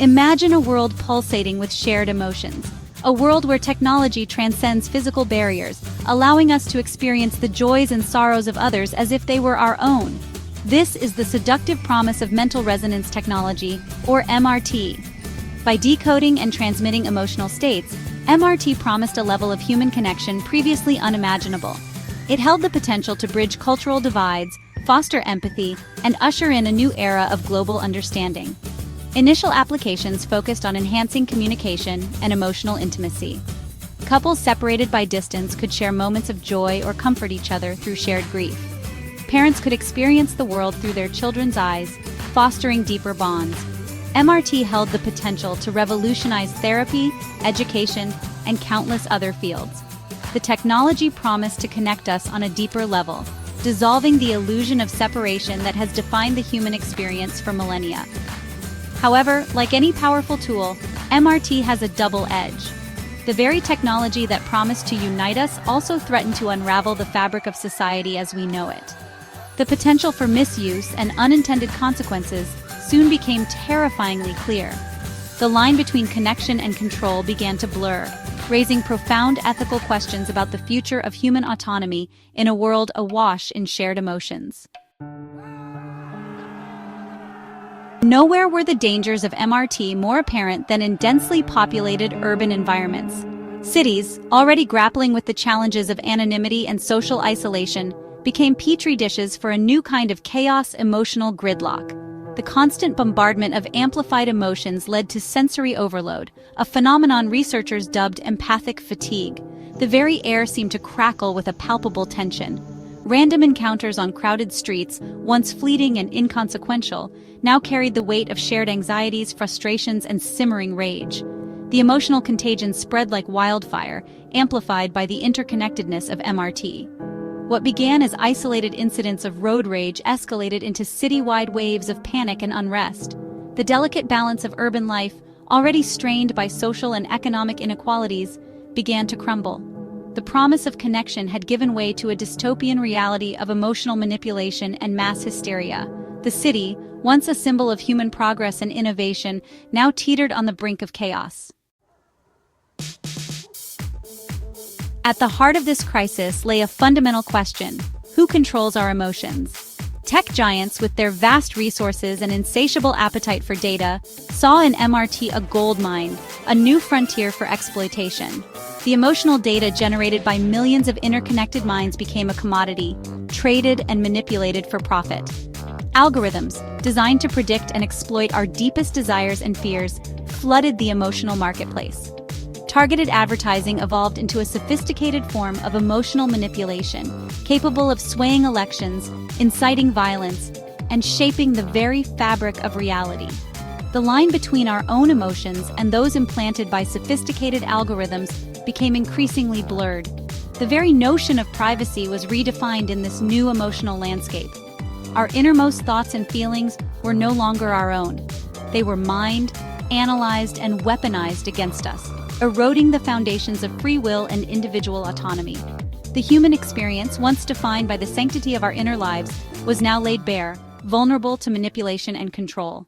Imagine a world pulsating with shared emotions. A world where technology transcends physical barriers, allowing us to experience the joys and sorrows of others as if they were our own. This is the seductive promise of mental resonance technology, or MRT. By decoding and transmitting emotional states, MRT promised a level of human connection previously unimaginable. It held the potential to bridge cultural divides, foster empathy, and usher in a new era of global understanding. Initial applications focused on enhancing communication and emotional intimacy. Couples separated by distance could share moments of joy or comfort each other through shared grief. Parents could experience the world through their children's eyes, fostering deeper bonds. MRT held the potential to revolutionize therapy, education, and countless other fields. The technology promised to connect us on a deeper level, dissolving the illusion of separation that has defined the human experience for millennia. However, like any powerful tool, MRT has a double edge. The very technology that promised to unite us also threatened to unravel the fabric of society as we know it. The potential for misuse and unintended consequences soon became terrifyingly clear. The line between connection and control began to blur, raising profound ethical questions about the future of human autonomy in a world awash in shared emotions. Nowhere were the dangers of MRT more apparent than in densely populated urban environments. Cities, already grappling with the challenges of anonymity and social isolation, became petri dishes for a new kind of chaos emotional gridlock. The constant bombardment of amplified emotions led to sensory overload, a phenomenon researchers dubbed empathic fatigue. The very air seemed to crackle with a palpable tension. Random encounters on crowded streets, once fleeting and inconsequential, now carried the weight of shared anxieties, frustrations, and simmering rage. The emotional contagion spread like wildfire, amplified by the interconnectedness of MRT. What began as isolated incidents of road rage escalated into citywide waves of panic and unrest. The delicate balance of urban life, already strained by social and economic inequalities, began to crumble. The promise of connection had given way to a dystopian reality of emotional manipulation and mass hysteria. The city, once a symbol of human progress and innovation, now teetered on the brink of chaos. At the heart of this crisis lay a fundamental question: who controls our emotions? Tech giants, with their vast resources and insatiable appetite for data, saw in MRT a gold mine, a new frontier for exploitation. The emotional data generated by millions of interconnected minds became a commodity, traded and manipulated for profit. Algorithms, designed to predict and exploit our deepest desires and fears, flooded the emotional marketplace. Targeted advertising evolved into a sophisticated form of emotional manipulation, capable of swaying elections, inciting violence, and shaping the very fabric of reality. The line between our own emotions and those implanted by sophisticated algorithms became increasingly blurred. The very notion of privacy was redefined in this new emotional landscape. Our innermost thoughts and feelings were no longer our own. They were mined, analyzed, and weaponized against us, eroding the foundations of free will and individual autonomy. The human experience, once defined by the sanctity of our inner lives, was now laid bare, vulnerable to manipulation and control.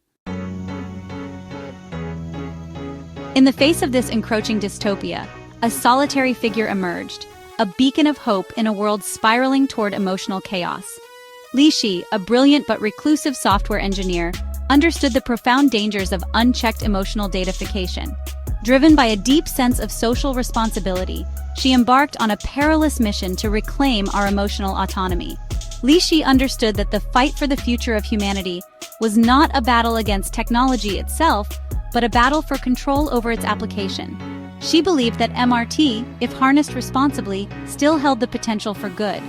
In the face of this encroaching dystopia, a solitary figure emerged, a beacon of hope in a world spiraling toward emotional chaos. Li Shi, a brilliant but reclusive software engineer, understood the profound dangers of unchecked emotional datafication. Driven by a deep sense of social responsibility, she embarked on a perilous mission to reclaim our emotional autonomy. Li Shi understood that the fight for the future of humanity was not a battle against technology itself, but a battle for control over its application. She believed that MRT, if harnessed responsibly, still held the potential for good.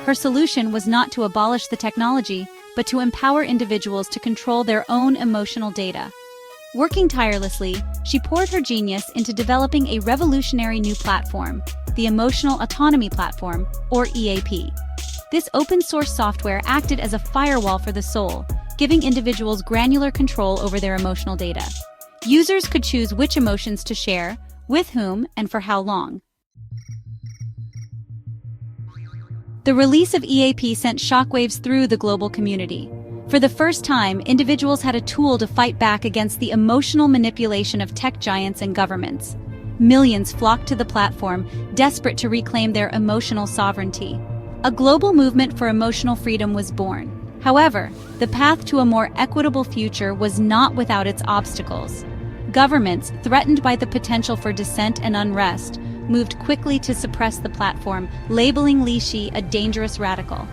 Her solution was not to abolish the technology, but to empower individuals to control their own emotional data. Working tirelessly, she poured her genius into developing a revolutionary new platform, the Emotional Autonomy Platform, or EAP. This open-source software acted as a firewall for the soul, giving individuals granular control over their emotional data. Users could choose which emotions to share, with whom, and for how long. The release of EAP sent shockwaves through the global community. For the first time, individuals had a tool to fight back against the emotional manipulation of tech giants and governments. Millions flocked to the platform, desperate to reclaim their emotional sovereignty. A global movement for emotional freedom was born. However, the path to a more equitable future was not without its obstacles. Governments, threatened by the potential for dissent and unrest, moved quickly to suppress the platform, labeling Li Shi a dangerous radical.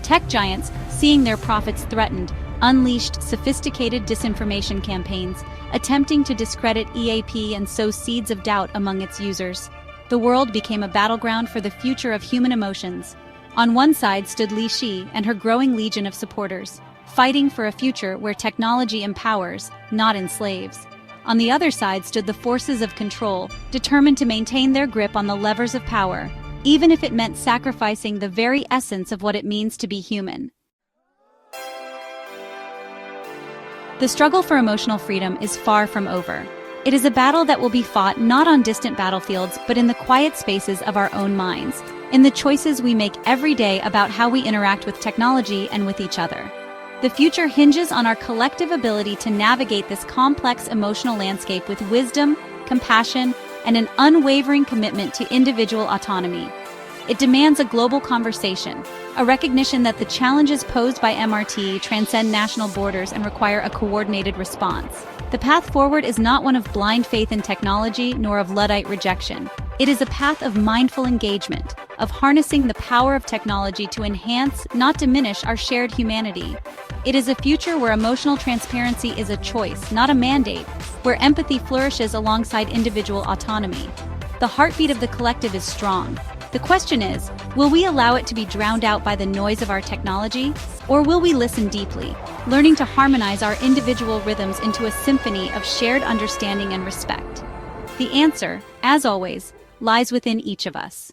Tech giants, seeing their profits threatened, unleashed sophisticated disinformation campaigns, attempting to discredit EAP and sow seeds of doubt among its users. The world became a battleground for the future of human emotions. On one side stood Li Shi and her growing legion of supporters, fighting for a future where technology empowers, not enslaves. On the other side stood the forces of control, determined to maintain their grip on the levers of power, even if it meant sacrificing the very essence of what it means to be human. The struggle for emotional freedom is far from over. It is a battle that will be fought not on distant battlefields, but in the quiet spaces of our own minds, in the choices we make every day about how we interact with technology and with each other. The future hinges on our collective ability to navigate this complex emotional landscape with wisdom, compassion, and an unwavering commitment to individual autonomy. It demands a global conversation, a recognition that the challenges posed by MRT transcend national borders and require a coordinated response. The path forward is not one of blind faith in technology nor of Luddite rejection. It is a path of mindful engagement, of harnessing the power of technology to enhance, not diminish, our shared humanity. It is a future where emotional transparency is a choice, not a mandate, where empathy flourishes alongside individual autonomy. The heartbeat of the collective is strong. The question is, will we allow it to be drowned out by the noise of our technology, or will we listen deeply, learning to harmonize our individual rhythms into a symphony of shared understanding and respect? The answer, as always, lies within each of us.